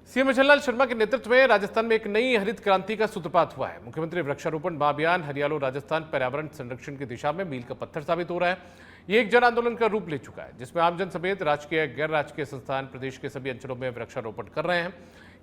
CM Bhajanlal Sharma के नेतृत्व में राजस्थान में एक नई हरित क्रांति का सूत्रपात हुआ है। मुख्यमंत्री वृक्षारोपण महाअभियान हरियालो राजस्थान पर्यावरण संरक्षण की दिशा में मील का पत्थर साबित हो रहा है। ये एक जन आंदोलन का रूप ले चुका है, जिसमें आमजन समेत राजकीय गैर राजकीय संस्थान प्रदेश के सभी अंचलों में वृक्षारोपण कर रहे हैं।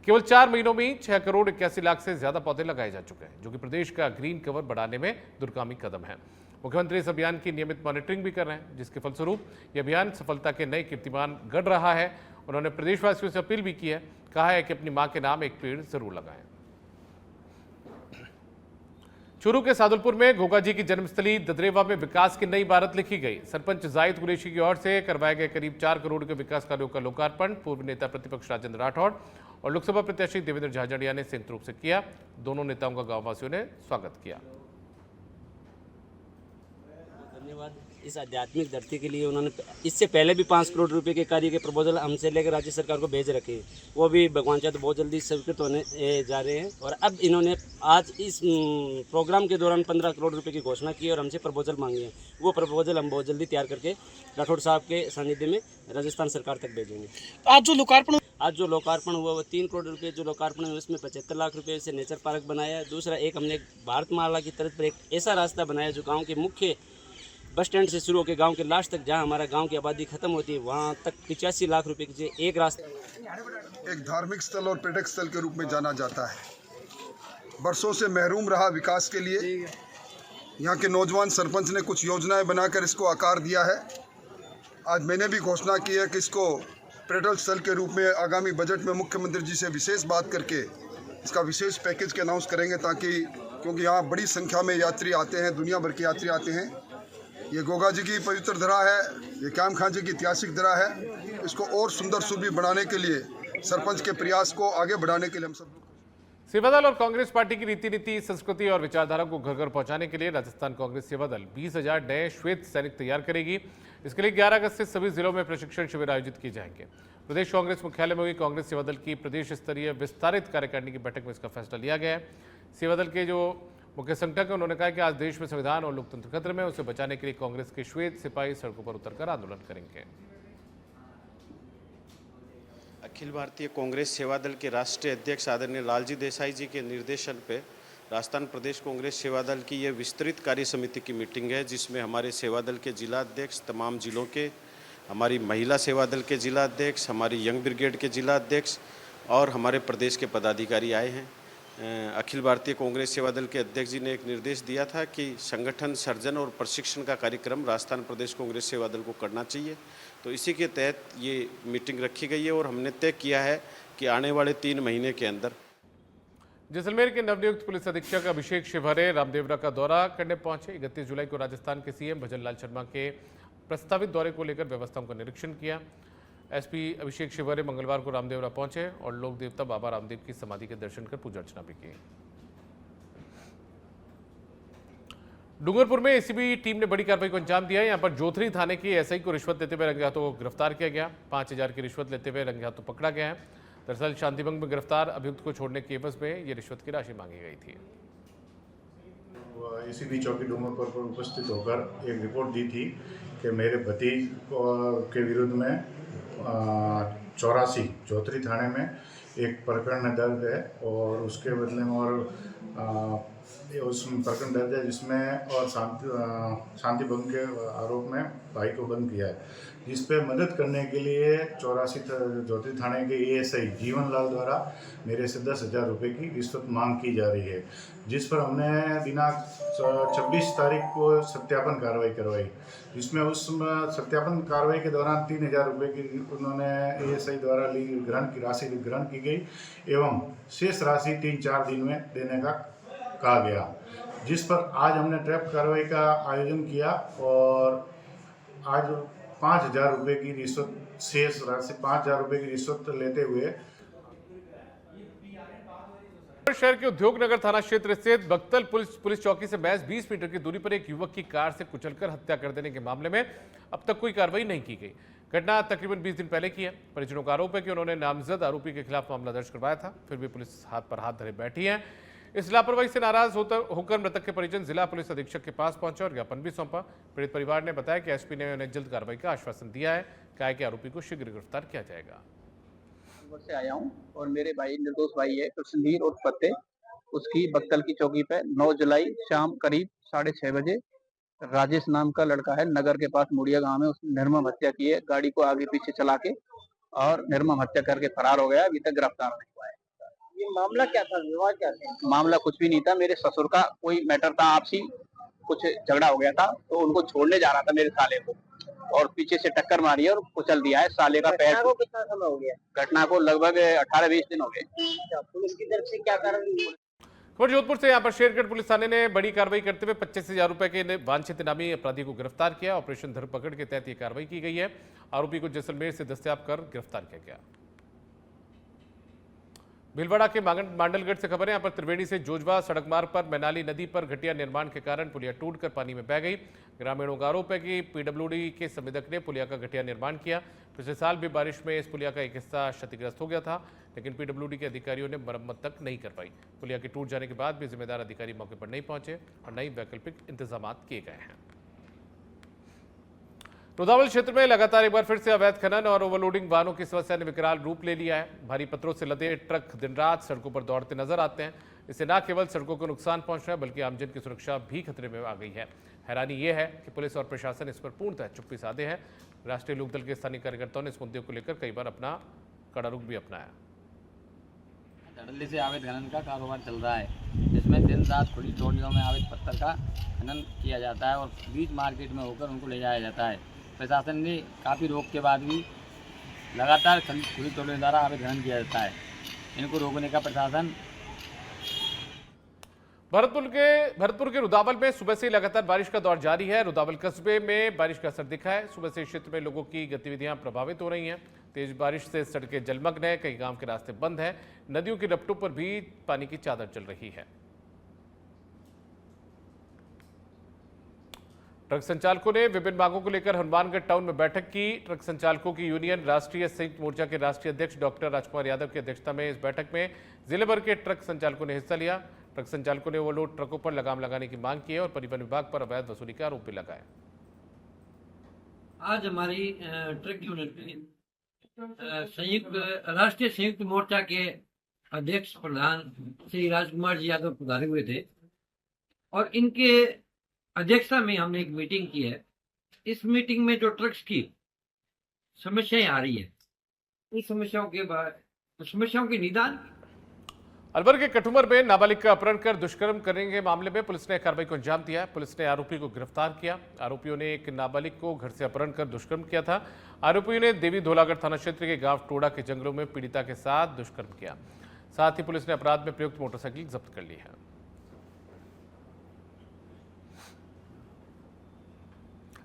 केवल 4 महीनों में ही 6 करोड़ 81 लाख से ज्यादा पौधे लगाए जा चुके हैं, जो कि प्रदेश का ग्रीन कवर बढ़ाने में दूरगामी कदम है। मुख्यमंत्री इस अभियान की नियमित मॉनिटरिंग भी कर रहे हैं, जिसके फलस्वरूप यह अभियान सफलता के नए कीर्तिमान गढ़ रहा है। उन्होंने प्रदेशवासियों से अपील भी की है, कहा है कि अपनी मां के नाम एक पेड़ जरूर लगाएं। चूरू के सादुलपुर में घोगा जी की जन्मस्थली ददरेवा में विकास की नई इबारत लिखी गई। सरपंच जाहिद कुरैशी की ओर से करवाए गए करीब 4 करोड़ के विकास कार्यों का लोकार्पण पूर्व नेता प्रतिपक्ष राजेंद्र राठौड़ और लोकसभा प्रत्याशी देवेंद्र झाझड़िया ने संयुक्त रूप से किया। दोनों नेताओं का गांववासियों ने स्वागत किया। धन्यवाद। इस आध्यात्मिक धरती के लिए उन्होंने इससे पहले भी 5 करोड़ रुपए के कार्य के प्रपोजल हमसे लेकर राज्य सरकार को भेज रखे, वो भी भगवान चाहे तो बहुत जल्दी स्वीकृत होने जा रहे हैं। और अब इन्होंने आज इस प्रोग्राम के दौरान 15 करोड़ रुपए की घोषणा की और हमसे प्रपोजल मांगे हैं। वो प्रपोजल हम बहुत जल्दी तैयार करके राठौड़ साहब के सानिध्य में राजस्थान सरकार तक भेजेंगे। आज जो लोकार्पण हुआ वो 3 करोड़ रुपए जो लोकार्पण है, उसमें 75 लाख रुपए से नेचर पार्क बनाया है। दूसरा एक हमने भारतमाला की तरफ पर एक ऐसा रास्ता बनाया जो गाँव के मुख्य बस स्टैंड से शुरू होकर गांव के लास्ट तक, जहां हमारा गांव की आबादी खत्म होती है, वहां तक 85 लाख रुपए की एक रास्ता। एक धार्मिक स्थल और पर्यटक स्थल के रूप में जाना जाता है। बरसों से महरूम रहा विकास के लिए यहाँ के नौजवान सरपंच ने कुछ योजनाएं बनाकर इसको आकार दिया है। आज मैंने भी घोषणा की है कि इसको पर्यटक स्थल के रूप में आगामी बजट में मुख्यमंत्री जी से विशेष बात करके इसका विशेष पैकेज के अनाउंस करेंगे, ताकि क्योंकि यहाँ बड़ी संख्या में यात्री आते हैं, दुनिया भर के यात्री आते हैं। ये घोगा जी की पवित्र धरा है, ये क्याम खां जी की ऐतिहासिक धरा है। इसको और सुंदर सुरभि बनाने के लिए सरपंच के प्रयास को आगे बढ़ाने के लिए हम सब सेवादल और कांग्रेस पार्टी की रीति नीति, संस्कृति और विचारधारा को घर घर पहुंचाने के लिए राजस्थान कांग्रेस सेवादल 20,000 नए श्वेत सैनिक तैयार करेगी। इसके लिए 11 अगस्त से सभी जिलों में प्रशिक्षण शिविर आयोजित किए जाएंगे। प्रदेश कांग्रेस मुख्यालय में हुई कांग्रेस सेवादल की प्रदेश स्तरीय विस्तारित कार्यकारिणी की बैठक में इसका फैसला लिया गया है। सेवादल के जो मुख्य संगठक है, उन्होंने कहा कि आज देश में संविधान और लोकतंत्र खतरे में, उसे बचाने के लिए कांग्रेस के श्वेत सिपाही सड़कों पर उतरकर आंदोलन करेंगे। अखिल भारतीय कांग्रेस सेवादल के राष्ट्रीय अध्यक्ष आदरणीय लालजी देसाई जी के निर्देशन पे राजस्थान प्रदेश कांग्रेस सेवादल की यह विस्तृत कार्य समिति की मीटिंग है, जिसमें हमारे सेवादल के जिला अध्यक्ष, तमाम जिलों के, हमारी महिला सेवादल के जिला अध्यक्ष, हमारी यंग ब्रिगेड के जिला अध्यक्ष और हमारे प्रदेश के पदाधिकारी आए हैं। अखिल भारतीय कांग्रेस सेवादल के अध्यक्ष जी ने एक निर्देश दिया था कि संगठन सर्जन और प्रशिक्षण का कार्यक्रम राजस्थान प्रदेश कांग्रेस सेवादल को करना चाहिए। तो इसी के तहत ये मीटिंग रखी गई है और हमने तय किया है कि आने वाले 3 महीने के अंदर। जैसलमेर के नवनियुक्त पुलिस अधीक्षक अभिषेक शिवहरे रामदेवरा का दौरा करने पहुंचे। 31 जुलाई को राजस्थान के सीएम भजनलाल शर्मा के प्रस्तावित दौरे को लेकर व्यवस्थाओं का निरीक्षण किया। एसपी अभिषेक शिवहरे मंगलवार को रामदेवरा पहुंचे और लोक देवता बाबा रामदेव की समाधि के दर्शन कर पूजा अर्चना भी की। डूंगरपुर में एसीबी टीम ने बड़ी कार्रवाई को अंजाम दिया है। यहां पर जोथरी थाने की एसआई को रिश्वत देते हुए रंगे हाथों गिरफ्तार किया गया। 5,000 की रिश्वत लेते हुए रंगे हाथों पकड़ा गया है। दरअसल शांतिभंग में गिरफ्तार अभियुक्त को छोड़ने के एवज में ये रिश्वत की राशि मांगी गई थी। एसीबी चौकी डूंगरपुर पर उपस्थित होकर एक रिपोर्ट दी थी कि मेरे भतीज के विरुद्ध में 84 जोथरी थाने में एक प्रकरण दर्ज है और उसके बदले में और उस प्रकरण दर्ज है जिसमें और शांति भंग के आरोप में भाई को बंद किया है, जिस पे मदद करने के लिए 84 जोथरी थाने के एएसआई जीवन लाल द्वारा मेरे से 10,000 रुपये की रिश्वत मांग की जा रही है, जिस पर हमने दिनांक 26 तारीख को सत्यापन कार्रवाई करवाई, जिसमें उस सत्यापन कार्रवाई के दौरान 3,000 रुपये की उन्होंने एएसआई द्वारा राशि ग्रहण की गई एवं शेष राशि 3-4 दिन में देने का कहा गया, जिस पर आज हमने ट्रैप कार्रवाई का आयोजन किया और आज 5,000 रुपये की रिश्वत, शेष राशि 5,000 रुपये की रिश्वत लेते हुए शहर के उद्योगनगर थाना क्षेत्र स्थित बख्तल पुलिस चौकी से महज 20 मीटर की दूरी पर एक युवक की कार से कुचलकर हत्या कर देने के मामले में अब तक कोई कार्रवाई नहीं की गई। घटना तकरीबन 20 दिन पहले की है। परिजनों का आरोप है कि उन्होंने नामजद आरोपी के खिलाफ मामला दर्ज करवाया था, फिर भी पुलिस हाथ पर हाथ धरे बैठी है। इस लापरवाही से नाराज होकर मृतक के परिजन जिला पुलिस अधीक्षक के पास पहुंचे और ज्ञापन भी सौंपा। पीड़ित परिवार ने बताया कि एसपी ने उन्हें जल्द कार्रवाई का आश्वासन दिया है, कहा कि आरोपी को शीघ्र गिरफ्तार किया जाएगा। अलवर से आया हूँ और मेरे भाई निर्दोष भाई है कृष्णधीर और पत्ते, उसकी बक्तल की चौकी पे 9 जुलाई शाम करीब 6:30 बजे राजेश नाम का लड़का है, नगर के पास मुड़िया गांव में उसने निर्मम हत्या की है, गाड़ी को आगे पीछे चला के और निर्मम हत्या करके फरार हो गया। अभी तक गिरफ्तार नहीं हुआ है। ये मामला क्या था, विवाद क्या था? मामला कुछ भी नहीं था, मेरे ससुर का कोई मैटर था, आपसी कुछ झगड़ा हो गया था, तो उनको छोड़ने जा रहा था मेरे साले को और पीछे से टक्कर मारी है और कुचल दिया है। साले का पैर को कितना समय हो गया? घटना को लगभग 18-20 दिन हो गए। पुलिस की तरफ से क्या कारण? खबर जोधपुर से। यहाँ पर शेरगढ़ पुलिस थाने ने बड़ी कार्रवाई करते हुए 25,000 रुपए के वांछित इनामी अपराधी को गिरफ्तार किया। ऑपरेशन धरपकड़ के तहत यह कार्रवाई की गई है। आरोपी को जैसलमेर से दस्तयाब कर गिरफ्तार किया गया। भीलवाड़ा के मांडलगढ़ से खबर है। यहाँ पर त्रिवेणी से जोजवा सड़क मार्ग पर मैनाली नदी पर घटिया निर्माण के कारण पुलिया टूटकर पानी में बह गई। ग्रामीणों का आरोप है कि पीडब्ल्यूडी के संवेदक ने पुलिया का घटिया निर्माण किया। पिछले साल भी बारिश में इस पुलिया का एक हिस्सा क्षतिग्रस्त हो गया था, लेकिन पीडब्ल्यूडी के अधिकारियों ने मरम्मत तक नहीं कर पाई। पुलिया के टूट जाने के बाद भी जिम्मेदार अधिकारी मौके पर नहीं पहुंचे और नई वैकल्पिक इंतजाम किए गए हैं। रुदावल क्षेत्र में लगातार एक बार फिर से अवैध खनन और ओवरलोडिंग वाहनों की समस्या ने विकराल रूप ले लिया है। भारी पत्थरों से लदे ट्रक दिन रात सड़कों पर दौड़ते नजर आते हैं। इससे न केवल सड़कों को नुकसान पहुंच रहा है, बल्कि आमजन की सुरक्षा भी खतरे में आ गई है। हैरानी यह है कि पुलिस और प्रशासन इस पर पूर्णतः चुप्पी साधे हैं। राष्ट्रीय लोकदल के स्थानीय कार्यकर्ताओं ने इस मुद्दे को लेकर कई बार अपना कड़ा रुख भी अपनाया। धड़ल्ले से अवैध खनन का कारोबार चल रहा है, जिसमें दिन रात खुली टोलियों में अवैध पत्थर का खनन किया जाता है और बीच मार्केट में होकर उनको ले जाया जाता है। प्रशासन ने काफ़ी रोक के बाद भी लगातार खुली टोलियों द्वारा अवैध खनन किया जाता है। इनको रोकने का प्रशासन। भरतपुर के रुदावल में सुबह से लगातार बारिश का दौर जारी है। रुदावल कस्बे में बारिश का असर दिखा है। सुबह से क्षेत्र में लोगों की गतिविधियां प्रभावित हो रही हैं। तेज बारिश से सड़कें जलमग्न है, कई गांव के रास्ते बंद हैं। नदियों की रपटों पर भी पानी की चादर चल रही है। ट्रक संचालकों ने विभिन्न मांगों को लेकर हनुमानगढ़ टाउन में बैठक की। ट्रक संचालकों की यूनियन राष्ट्रीय संयुक्त मोर्चा के राष्ट्रीय अध्यक्ष डॉक्टर राजकुमार यादव की अध्यक्षता में इस बैठक में जिले भर के ट्रक संचालकों ने हिस्सा लिया। ट्रक संचालकों ने ओवरलोड ट्रकों पर लगाम लगाने की मांग की है और परिवहन विभाग पर अवैध वसूली का आरोप भी लगाया। आज हमारी ट्रक यूनियन राष्ट्रीय संयुक्त मोर्चा के अध्यक्ष प्रधान श्री राजकुमार जी यादव पधारे हुए थे और इनके अध्यक्षता में हमने एक मीटिंग की है। इस मीटिंग में जो ट्रक्स की समस्याएं आ रही है, उस समस्याओं के निदान। अलवर के कठुमर में नाबालिग का अपहरण कर दुष्कर्म करने के मामले में पुलिस ने कार्रवाई को अंजाम दिया है। पुलिस ने आरोपी को गिरफ्तार किया। आरोपियों ने एक नाबालिग को घर से अपहरण कर दुष्कर्म किया था। आरोपियों ने देवी धोलागढ़ थाना क्षेत्र के गांव टोड़ा के जंगलों में पीड़िता के साथ दुष्कर्म किया। साथ ही पुलिस ने अपराध में प्रयुक्त मोटरसाइकिल जब्त कर ली है।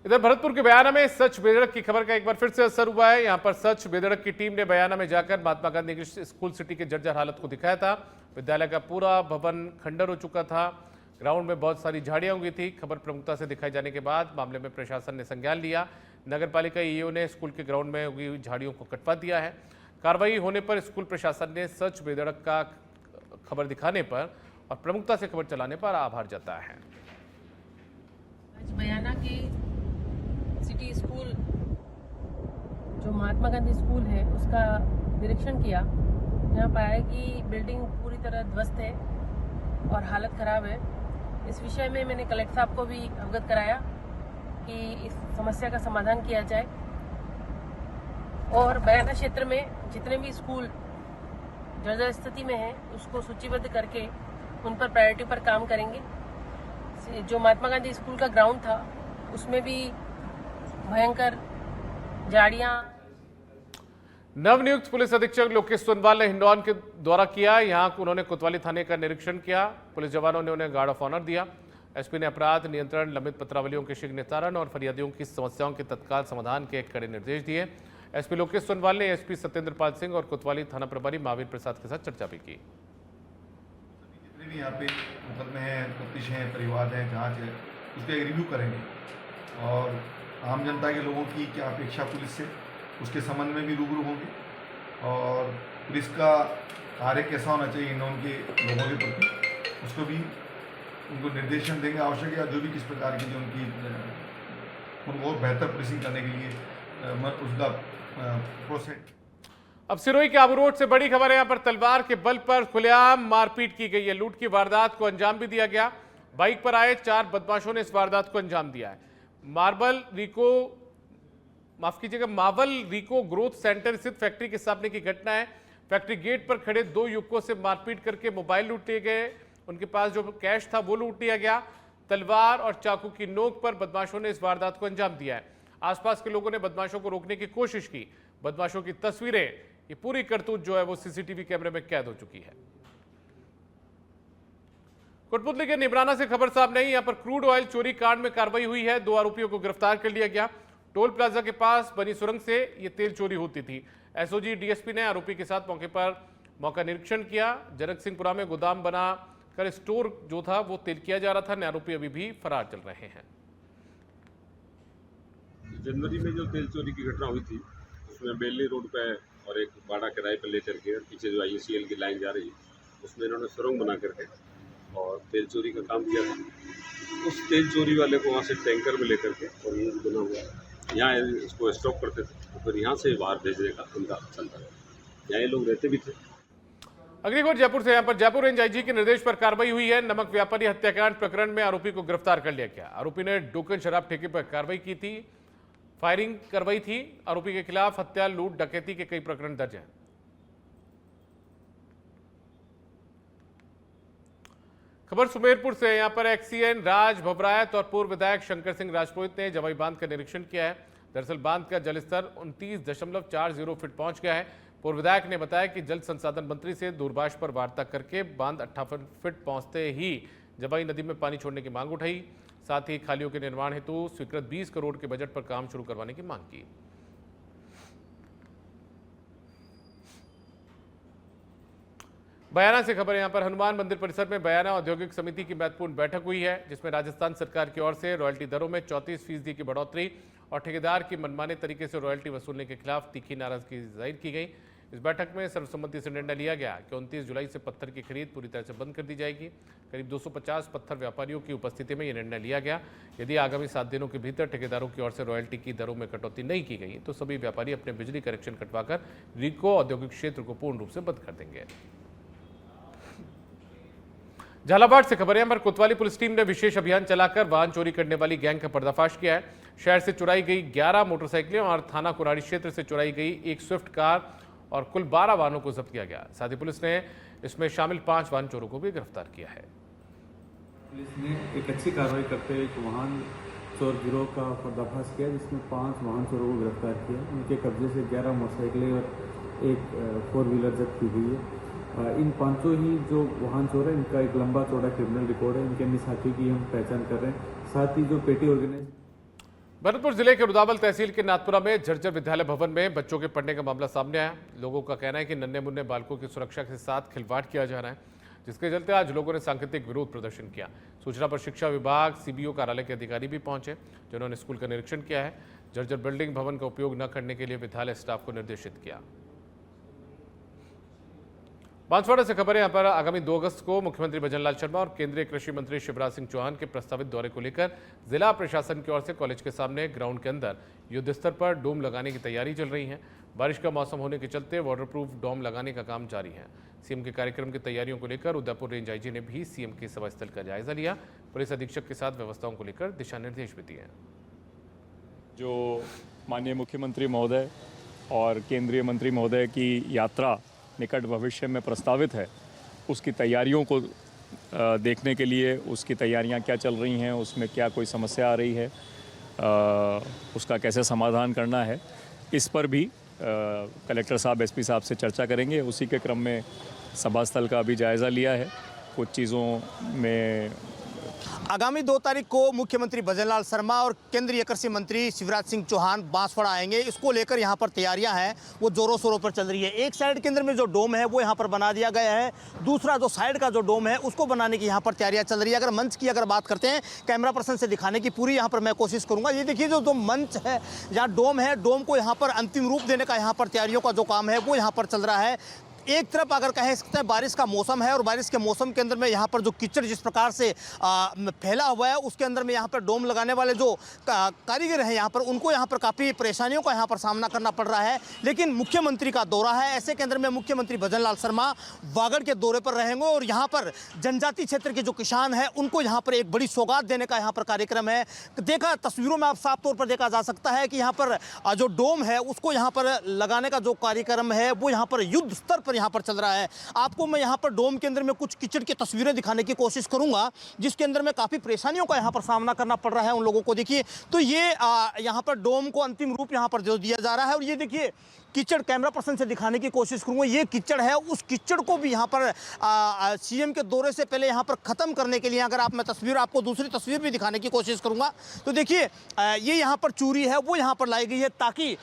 इधर भरतपुर के बयाना में सच बेधड़क की खबर का एक बार फिर से असर हुआ है। यहां पर सच बेधड़क की टीम ने बयाना में जाकर Mahatma Gandhi English school city के जर्जर हालत को दिखाया था। विद्यालय का पूरा भवन खंडर हो चुका था। ग्राउंड में बहुत सारी झाड़ियां उगी थी। खबर प्रमुखता से दिखाई जाने के बाद मामले में प्रशासन ने संज्ञान लिया। नगरपालिका ईओ ने स्कूल के ग्राउंड में उगी हुई झाड़ियों को कटवा दिया है। कार्रवाई होने पर स्कूल प्रशासन ने सच बेधड़क का खबर दिखाने पर और प्रमुखता से खबर चलाने पर आभार जताया है। आज बयाना के सिटी स्कूल जो महात्मा गांधी स्कूल है उसका निरीक्षण किया। यहाँ पाया कि बिल्डिंग पूरी तरह ध्वस्त है और हालत ख़राब है। इस विषय में मैंने कलेक्टर साहब को भी अवगत कराया कि इस समस्या का समाधान किया जाए और बयाना क्षेत्र में जितने भी स्कूल जर्जर स्थिति में हैं उसको सूचीबद्ध करके उन पर प्रायोरिटी पर काम करेंगे। जो महात्मा गांधी स्कूल का ग्राउंड था उसमें भी भयंकर झाड़ियां। नवनियुक्त पुलिस अधीक्षक लोकेश सोनवाल ने हिंडौन के दौरा किया। यहां उन्होंने कोतवाली थाने का निरीक्षण किया। पुलिस जवानों ने उन्हें गार्ड ऑफ ऑनर दिया। एसपी ने अपराध नियंत्रण, लंबित पत्रावलियों के शीघ्र निस्तारण और फरियादियों की समस्याओं के तत्काल समाधान के कड़े निर्देश दिए। एसपी लोकेश सोनवाल ने एसपी सत्येंद्र पाल सिंह और कोतवाली थाना प्रभारी महावीर प्रसाद के साथ चर्चा भी की। जितने भी यहाँ पे मुकदमे हैं, तफ्तीश हैं, परिवाद हैं, जाँच है, उसका एक रिव्यू करेंगे और आम जनता के लोगों की क्या अपेक्षा पुलिस से, उसके संबंध में भी रूबरू होंगे और पुलिस का कार्य कैसा होना चाहिए इन उनके लोगों के प्रति, उसको भी उनको निर्देशन देंगे आवश्यक या जो भी किस प्रकार की जो उनकी उनको बेहतर पुलिसिंग करने के लिए उसका प्रोसेस। अब सिरोही के आबू रोड से बड़ी खबर है। यहां पर तलवार के बल पर खुलेआम मारपीट की गई है। लूट की वारदात को अंजाम भी दिया गया। बाइक पर आए 4 बदमाशों ने इस वारदात को अंजाम दिया है। मावल रिको ग्रोथ सेंटर स्थित फैक्ट्री के सामने की घटना है। फैक्ट्री गेट पर खड़े 2 युवकों से मारपीट करके मोबाइल लूट लिए गए। उनके पास जो कैश था वो लूट लिया गया। तलवार और चाकू की नोक पर बदमाशों ने इस वारदात को अंजाम दिया है। आसपास के लोगों ने बदमाशों को रोकने की कोशिश की। बदमाशों की तस्वीरें, ये पूरी करतूत जो है वो सीसीटीवी कैमरे में कैद हो चुकी है। कोटपुतली के निबराना से खबर सामने आई। यहां पर क्रूड ऑयल चोरी कांड में कार्रवाई हुई है। 2 आरोपियों को गिरफ्तार कर लिया गया। टोल प्लाजा के पास बनी सुरंग से ये तेल चोरी होती थी। एसओजी डीएसपी ने आरोपी के साथ मौके पर मौका निरीक्षण किया। जनक सिंहपुरा में गोदाम बना कर स्टोर जो था वो तेल किया जा रहा था। आरोपी अभी भी फरार चल रहे हैं। जनवरी में जो तेल चोरी की घटना हुई थी उसमें बेलनी रोड पे और एक बाड़ा किराए पर लेकर के पीछे जो IOCL की लाइन जा रही है उसमें इन्होंने सुरंग बना करके और तेल चोरी का काम किया था। उस तेल चोरी वाले को वहाँ से टैंकर में लेकर के और ये बना हुआ यहाँ इसको स्टॉक करते थे तो फिर यहाँ से बाहर भेजने का उनका चलता है। यहाँ ये लोग रहते भी थे। अगली खबर जयपुर से। यहाँ पर जयपुर रेंज IG के निर्देश पर कार्रवाई हुई है। नमक व्यापारी हत्याकांड प्रकरण में आरोपी को गिरफ्तार कर लिया गया। आरोपी ने डोकन शराब ठेके पर कार्रवाई की थी, फायरिंग करवाई थी। आरोपी के खिलाफ हत्या, लूट, डकैती के कई प्रकरण दर्ज हैं। खबर सुमेरपुर से। यहां पर एक्सीएन राज भवरायत और पूर्व विधायक शंकर सिंह राजपुरोहित ने जवाई बांध का निरीक्षण किया है। दरअसल बांध का जलस्तर 29.40 फीट पहुंच गया है। पूर्व विधायक ने बताया कि जल संसाधन मंत्री से दूरभाष पर वार्ता करके बांध 58 फीट पहुंचते ही जवाई नदी में पानी छोड़ने की मांग उठाई। साथ ही खालियों के निर्माण हेतु स्वीकृत 20 करोड़ के बजट पर काम शुरू करवाने की मांग की। बयाना से खबर। यहां पर हनुमान मंदिर परिसर में बयाना औद्योगिक समिति की महत्वपूर्ण बैठक हुई है, जिसमें राजस्थान सरकार की ओर से रॉयल्टी दरों में 34% की बढ़ोतरी और ठेकेदार की मनमाने तरीके से रॉयल्टी वसूलने के खिलाफ तीखी नाराजगी जाहिर की गई। इस बैठक में सर्वसम्मति से निर्णय लिया गया कि 29 जुलाई से पत्थर की खरीद पूरी तरह से बंद कर दी जाएगी। करीब 250 पत्थर व्यापारियों की उपस्थिति में यह निर्णय लिया गया। यदि आगामी 7 दिनों के भीतर ठेकेदारों की ओर से रॉयल्टी की दरों में कटौती नहीं की गई तो सभी व्यापारी अपने बिजली कनेक्शन कटवाकर रिको औद्योगिक क्षेत्र को पूर्ण रूप से बंद कर देंगे। झालावाड़ से खबर है। पर कोतवाली पुलिस टीम ने विशेष अभियान चलाकर वाहन चोरी करने वाली गैंग का पर्दाफाश किया है। शहर से चुराई गई 11 मोटरसाइकिलें और थाना कुराड़ी क्षेत्र से चुराई गई एक स्विफ्ट कार और कुल 12 वाहनों को जब्त किया गया। साथ ही पुलिस ने इसमें शामिल 5 वाहन चोरों को भी गिरफ्तार किया है। पुलिस ने एक अच्छी कार्रवाई करते हुए एक वाहन चोर गिरोह का पर्दाफाश किया, जिसमें 5 वाहन चोरों को गिरफ्तार किया। उनके कब्जे से 11 मोटरसाइकिलें और एक 4 व्हीलर जब्त की गई है। इन 5 ही जो वाहन चोर है इनका एक लंबा चौड़ा क्रिमिनल रिकॉर्ड है। इनके अन्य साथियों की हम पहचान कर रहे हैं। साथ ही जो पेटी ऑर्गेनाइज भरतपुर जिले के रुदावल तहसील के नाथपुरा में जर्जर विद्यालय भवन में बच्चों के पढ़ने का मामला सामने आया। लोगों का कहना है कि नन्हे मुन्ने बालकों की सुरक्षा के साथ खिलवाड़ किया जा रहा है, जिसके चलते आज लोगों ने सांकेतिक विरोध प्रदर्शन किया। सूचना पर शिक्षा विभाग, CBO कार्यालय के अधिकारी भी पहुंचे, जिन्होंने स्कूल का निरीक्षण किया है। जर्जर बिल्डिंग भवन का उपयोग न करने के लिए विद्यालय स्टाफ को निर्देशित किया। बांसवाड़ा से खबर है। यहाँ पर आगामी 2 अगस्त को मुख्यमंत्री भजनलाल शर्मा और केंद्रीय कृषि मंत्री शिवराज सिंह चौहान के प्रस्तावित दौरे को लेकर जिला प्रशासन की ओर से कॉलेज के सामने ग्राउंड के अंदर युद्ध स्तर पर डोम लगाने की तैयारी चल रही है। बारिश का मौसम होने के चलते वाटरप्रूफ डोम लगाने का काम जारी है। सीएम के कार्यक्रम की तैयारियों को लेकर उदयपुर रेंज IG ने भी सीएम के सभा स्थल का जायजा लिया। पुलिस अधीक्षक के साथ व्यवस्थाओं को लेकर दिशा निर्देश भी दिए। जो माननीय मुख्यमंत्री महोदय और केंद्रीय मंत्री महोदय की यात्रा निकट भविष्य में प्रस्तावित है, उसकी तैयारियों को देखने के लिए, उसकी तैयारियां क्या चल रही हैं, उसमें क्या कोई समस्या आ रही है, उसका कैसे समाधान करना है, इस पर भी कलेक्टर साहब SP साहब से चर्चा करेंगे। उसी के क्रम में सभा स्थल का भी जायज़ा लिया है। कुछ चीज़ों में आगामी 2 तारीख को मुख्यमंत्री भजनलाल शर्मा और केंद्रीय कृषि मंत्री शिवराज सिंह चौहान बांसवाड़ा आएंगे। इसको लेकर यहाँ पर तैयारियां हैं वो जोरों शोरों पर चल रही है। एक साइड के अंदर में जो डोम है वो यहाँ पर बना दिया गया है, दूसरा जो साइड का जो डोम है उसको बनाने की यहाँ पर तैयारियां चल रही है। अगर मंच की अगर बात करते हैं, कैमरा पर्सन से दिखाने की पूरी यहाँ पर मैं कोशिश करूँगा। ये देखिए जो मंच है, जहाँ डोम है, डोम को यहाँ पर अंतिम रूप देने का यहाँ पर तैयारियों का जो काम है वो यहाँ पर चल रहा है। एक तरफ अगर कह सकते हैं बारिश का मौसम है और बारिश के मौसम के अंदर में यहाँ पर जो कीचड़ जिस प्रकार से फैला हुआ है, उसके अंदर में यहाँ पर डोम लगाने वाले जो कारीगर हैं यहाँ पर, उनको यहाँ पर काफ़ी परेशानियों का यहाँ पर सामना करना पड़ रहा है। लेकिन मुख्यमंत्री का दौरा है, ऐसे के अंदर में मुख्यमंत्री भजनलाल शर्मा वागड़ के दौरे पर रहेंगे और यहाँ पर जनजाति क्षेत्र के जो किसान हैं उनको यहाँ पर एक बड़ी सौगात देने का यहाँ पर कार्यक्रम है। देखा तस्वीरों में आप साफ तौर पर देखा जा सकता है कि यहाँ पर जो डोम है उसको यहाँ पर लगाने का जो कार्यक्रम है वो यहाँ पर युद्ध स्तर पर यहाँ पर चल रहा है। आपको मैं यहाँ पर डोम के अंदर में कुछ कीचड़ की तस्वीरें दिखाने की कोशिश करूंगा, जिसके अंदर में काफ़ी परेशानियों का यहाँ पर सामना करना पड़ रहा है उन लोगों को। देखिए तो ये यहाँ पर डोम को अंतिम रूप यहाँ पर जो दिया जा रहा है, और ये देखिए कीचड़ कैमरा पर्सन से दिखाने की कोशिश करूंगा। ये कीचड़ है, उस कीचड़ को भी यहाँ पर सीएम के दौरे से पहले यहाँ पर ख़त्म करने के लिए, अगर आप मैं तस्वीर आपको दूसरी तस्वीर भी दिखाने की कोशिश करूंगा तो देखिए ये यहाँ पर चूरी है वो यहाँ पर लाई गई है ताकि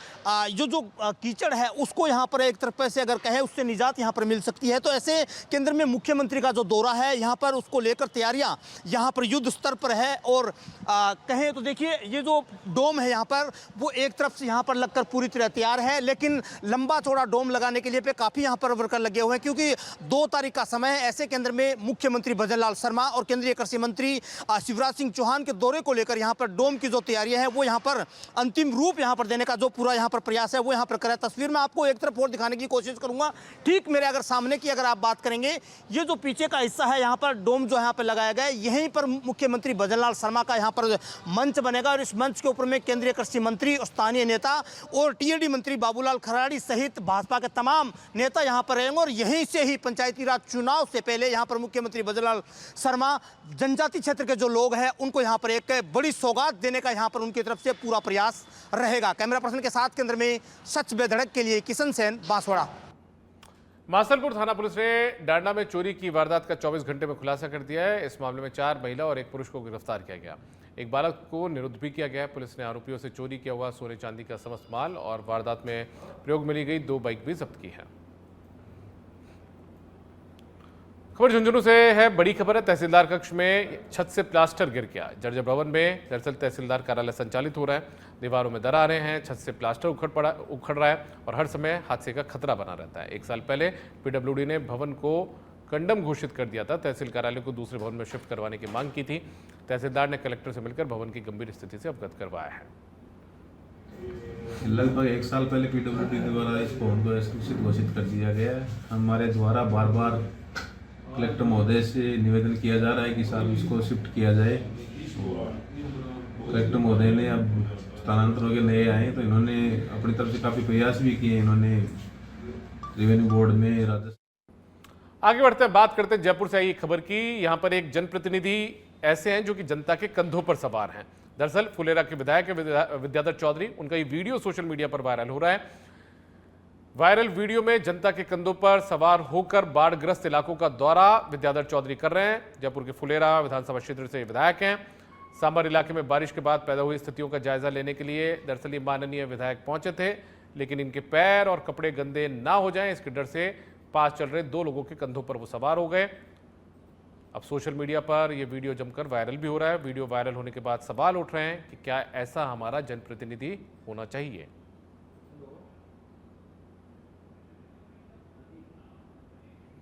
जो कीचड़ है उसको यहाँ पर एक तरफ से अगर कहे उससे निजात यहाँ पर मिल सकती है। तो ऐसे के अंदर में मुख्यमंत्री का जो दौरा है यहाँ पर उसको लेकर तैयारियाँ यहाँ पर युद्ध स्तर पर है। और कहें तो देखिए ये जो डोम है यहाँ पर वो एक तरफ से यहाँ पर लगकर पूरी तरह तैयार है, लेकिन लंबा चौड़ा डोम लगाने के लिए पे काफ़ी यहाँ पर वर्कर लगे हुए हैं, क्योंकि 2 तारीख का समय है। ऐसे के अंदर में मुख्यमंत्री भजनलाल शर्मा और केंद्रीय कृषि मंत्री शिवराज सिंह चौहान के दौरे को लेकर यहाँ पर डोम की जो तैयारियां हैं वो यहाँ पर अंतिम रूप यहाँ पर देने का जो पूरा यहाँ पर प्रयास है वो यहाँ पर करा। तस्वीर में आपको एक तरफ और दिखाने की कोशिश करूंगा। ठीक मेरे अगर सामने की अगर आप बात करेंगे, ये जो पीछे का हिस्सा है यहाँ पर डोम जो यहाँ पर लगाया गया है, यहीं पर मुख्यमंत्री भजनलाल शर्मा का यहाँ पर मंच बनेगा और इस मंच के ऊपर में केंद्रीय कृषि मंत्री और स्थानीय नेता और टीएडी मंत्री बाबूलाल खराड़ी सहित भाजपा के तमाम नेता यहाँ पर रहेंगे। और यहीं से ही पंचायती राज चुनाव से पहले यहाँ पर मुख्यमंत्री भजनलाल शर्मा जनजाति क्षेत्र के जो लोग हैं उनको यहाँ पर एक बड़ी सौगात देने का यहाँ पर उनकी तरफ से पूरा प्रयास रहेगा। कैमरा पर्सन के साथ केंद्र में सच बेधड़क के लिए किशन सेन, बांसवाड़ा। मासलपुर थाना पुलिस ने डांडा में चोरी की वारदात का 24 घंटे में खुलासा कर दिया है। इस मामले में 4 महिला और 1 पुरुष को गिरफ्तार किया गया। एक बालक को निरुद्ध भी किया गया है। पुलिस ने आरोपियों से चोरी किया हुआ सोने चांदी का समस्त माल और वारदात में प्रयोग में ली गई 2 बाइक भी जब्त की है। खबर झुंझुनू से है। बड़ी खबर है, तहसीलदार कक्ष में छत से प्लास्टर गिर गया। जर्जर भवन में दरअसल तहसीलदार कार्यालय संचालित हो रहा है। दीवारों में दरारें हैं, छत से प्लास्टर उखड़ रहा है और हर समय हादसे का खतरा बना रहता है। 1 साल पहले पीडब्ल्यूडी ने भवन को कंडम घोषित कर दिया था। तहसील कार्यालय को दूसरे भवन में शिफ्ट करवाने की मांग की थी। तहसीलदार ने कलेक्टर से मिलकर भवन की गंभीर स्थिति से अवगत करवाया है। लगभग 1 साल पहले पीडब्ल्यूडी द्वारा इस भवन को एक्सक्लूसिव घोषित कर दिया गया है। हमारे द्वारा बार बार कलेक्टर महोदय से निवेदन किया जा रहा है कि साल इसको शिफ्ट किया जाए। कलेक्टर महोदय ने अब स्थानांतर होकर नए आए तो इन्होंने अपनी तरफ से काफ़ी प्रयास भी किए। इन्होंने रेवेन्यू बोर्ड में राजस्व। आगे बढ़ते हैं, बात करते हैं जयपुर से आई खबर की। यहाँ पर एक जनप्रतिनिधि ऐसे हैं जो कि जनता के कंधों पर सवार हैं। दरअसल फुलेरा के विधायक विद्याधर चौधरी, उनका ये वीडियो सोशल मीडिया पर वायरल हो रहा है। वायरल वीडियो में जनता के कंधों पर सवार होकर बाढ़ग्रस्त इलाकों का दौरा विद्याधर चौधरी कर रहे हैं। जयपुर के फुलेरा विधानसभा क्षेत्र से विधायक हैं। सांभर इलाके में बारिश के बाद पैदा हुई स्थितियों का जायजा लेने के लिए दरअसल ये माननीय विधायक पहुंचे थे, लेकिन इनके पैर और कपड़े गंदे ना हो जाएं इसके डर से पास चल रहे 2 लोगों के कंधों पर वो सवार हो गए। अब सोशल मीडिया पर यह वीडियो जमकर वायरल भी हो रहा है। वीडियो वायरल होने के बाद सवाल उठ रहे हैं कि क्या ऐसा हमारा जनप्रतिनिधि होना चाहिए।